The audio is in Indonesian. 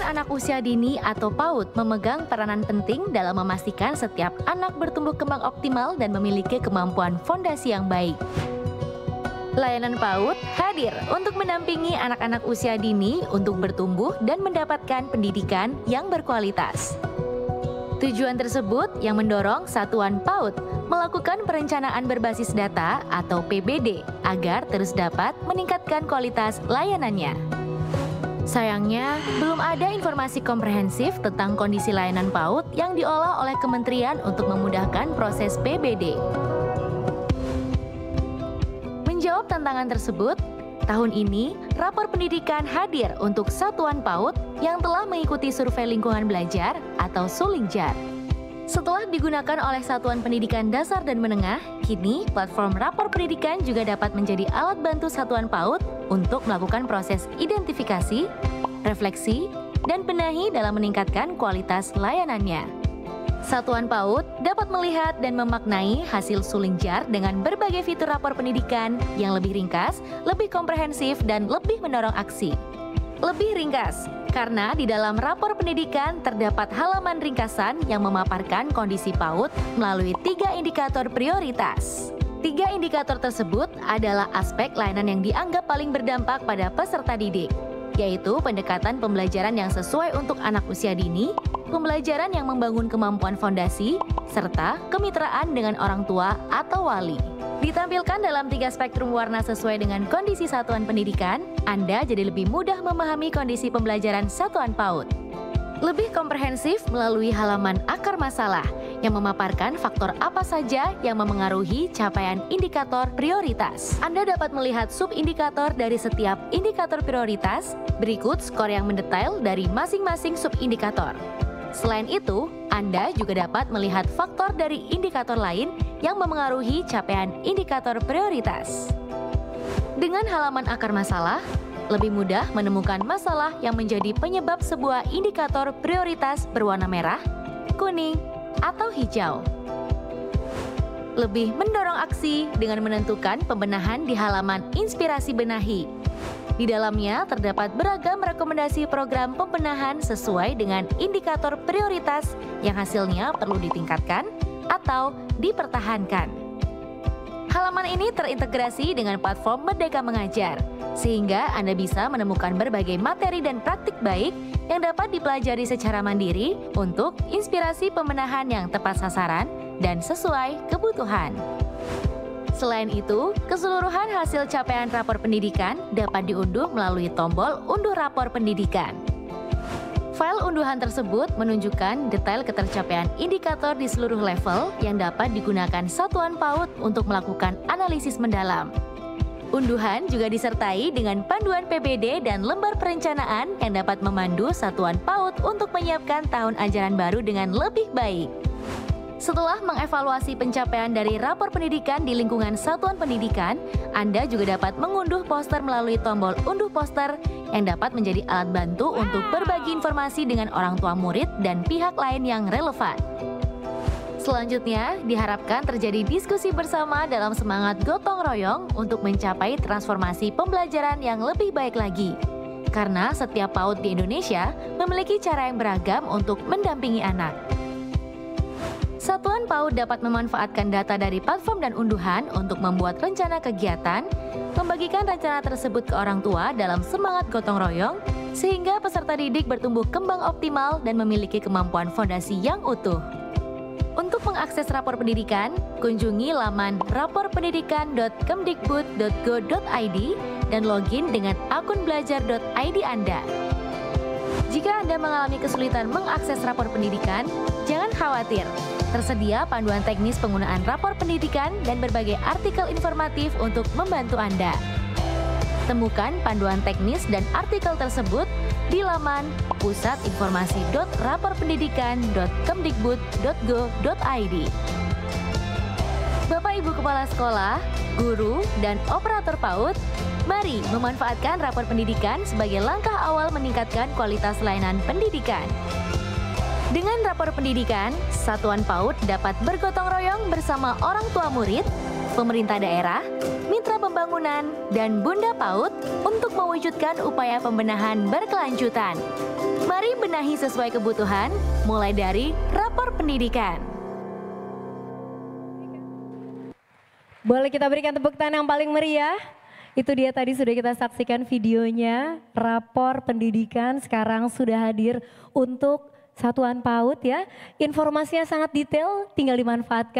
anak usia dini atau PAUD memegang peranan penting dalam memastikan setiap anak bertumbuh kembang optimal dan memiliki kemampuan fondasi yang baik. Layanan PAUD hadir untuk mendampingi anak-anak usia dini untuk bertumbuh dan mendapatkan pendidikan yang berkualitas. Tujuan tersebut yang mendorong Satuan PAUD melakukan perencanaan berbasis data atau PBD agar terus dapat meningkatkan kualitas layanannya. Sayangnya, belum ada informasi komprehensif tentang kondisi layanan PAUD yang diolah oleh kementerian untuk memudahkan proses PBD. Menjawab tantangan tersebut, tahun ini rapor pendidikan hadir untuk Satuan PAUD yang telah mengikuti survei lingkungan belajar atau Sulingjar. Setelah digunakan oleh Satuan Pendidikan Dasar dan Menengah, kini platform rapor pendidikan juga dapat menjadi alat bantu Satuan PAUD untuk melakukan proses identifikasi, refleksi, dan benahi dalam meningkatkan kualitas layanannya. Satuan PAUD dapat melihat dan memaknai hasil Sulingjar dengan berbagai fitur rapor pendidikan yang lebih ringkas, lebih komprehensif, dan lebih mendorong aksi. Lebih ringkas, karena di dalam rapor pendidikan terdapat halaman ringkasan yang memaparkan kondisi PAUD melalui 3 indikator prioritas. 3 indikator tersebut adalah aspek layanan yang dianggap paling berdampak pada peserta didik, yaitu pendekatan pembelajaran yang sesuai untuk anak usia dini, pembelajaran yang membangun kemampuan fondasi, serta kemitraan dengan orang tua atau wali. Ditampilkan dalam 3 spektrum warna sesuai dengan kondisi satuan pendidikan, Anda jadi lebih mudah memahami kondisi pembelajaran satuan PAUD. Lebih komprehensif melalui halaman akar masalah yang memaparkan faktor apa saja yang memengaruhi capaian indikator prioritas. Anda dapat melihat subindikator dari setiap indikator prioritas, berikut skor yang mendetail dari masing-masing subindikator. Selain itu, Anda juga dapat melihat faktor dari indikator lain yang memengaruhi capaian indikator prioritas. Dengan halaman akar masalah, lebih mudah menemukan masalah yang menjadi penyebab sebuah indikator prioritas berwarna merah, kuning, atau hijau. Lebih mendorong aksi dengan menentukan pembenahan di halaman inspirasi benahi. Di dalamnya terdapat beragam rekomendasi program pembenahan sesuai dengan indikator prioritas yang hasilnya perlu ditingkatkan atau dipertahankan. Halaman ini terintegrasi dengan platform Merdeka Mengajar, sehingga Anda bisa menemukan berbagai materi dan praktik baik yang dapat dipelajari secara mandiri untuk inspirasi pembenahan yang tepat sasaran dan sesuai kebutuhan. Selain itu, keseluruhan hasil capaian rapor pendidikan dapat diunduh melalui tombol Unduh Rapor Pendidikan. File unduhan tersebut menunjukkan detail ketercapaian indikator di seluruh level yang dapat digunakan Satuan PAUD untuk melakukan analisis mendalam. Unduhan juga disertai dengan panduan PBD dan lembar perencanaan yang dapat memandu Satuan PAUD untuk menyiapkan tahun ajaran baru dengan lebih baik. Setelah mengevaluasi pencapaian dari rapor pendidikan di lingkungan satuan pendidikan, Anda juga dapat mengunduh poster melalui tombol unduh poster yang dapat menjadi alat bantu untuk berbagi informasi dengan orang tua murid dan pihak lain yang relevan. Selanjutnya, diharapkan terjadi diskusi bersama dalam semangat gotong royong untuk mencapai transformasi pembelajaran yang lebih baik lagi. Karena setiap PAUD di Indonesia memiliki cara yang beragam untuk mendampingi anak. Satuan PAUD dapat memanfaatkan data dari platform dan unduhan untuk membuat rencana kegiatan, membagikan rencana tersebut ke orang tua dalam semangat gotong royong, sehingga peserta didik bertumbuh kembang optimal dan memiliki kemampuan fondasi yang utuh. Untuk mengakses rapor pendidikan, kunjungi laman raporpendidikan.kemdikbud.go.id dan login dengan akun belajar.id Anda. Jika Anda mengalami kesulitan mengakses rapor pendidikan, jangan khawatir. Tersedia panduan teknis penggunaan rapor pendidikan dan berbagai artikel informatif untuk membantu Anda. Temukan panduan teknis dan artikel tersebut di laman pusatinformasi.raporpendidikan.kemdikbud.go.id. Bapak Ibu Kepala Sekolah, guru, dan operator PAUD, mari memanfaatkan rapor pendidikan sebagai langkah awal meningkatkan kualitas layanan pendidikan. Dengan rapor pendidikan, Satuan PAUD dapat bergotong royong bersama orang tua murid, pemerintah daerah, mitra pembangunan, dan Bunda PAUD untuk mewujudkan upaya pembenahan berkelanjutan. Mari benahi sesuai kebutuhan, mulai dari rapor pendidikan. Boleh kita berikan tepuk tangan yang paling meriah? Itu dia tadi sudah kita saksikan videonya, rapor pendidikan sekarang sudah hadir untuk satuan PAUD ya. Informasinya sangat detail, tinggal dimanfaatkan.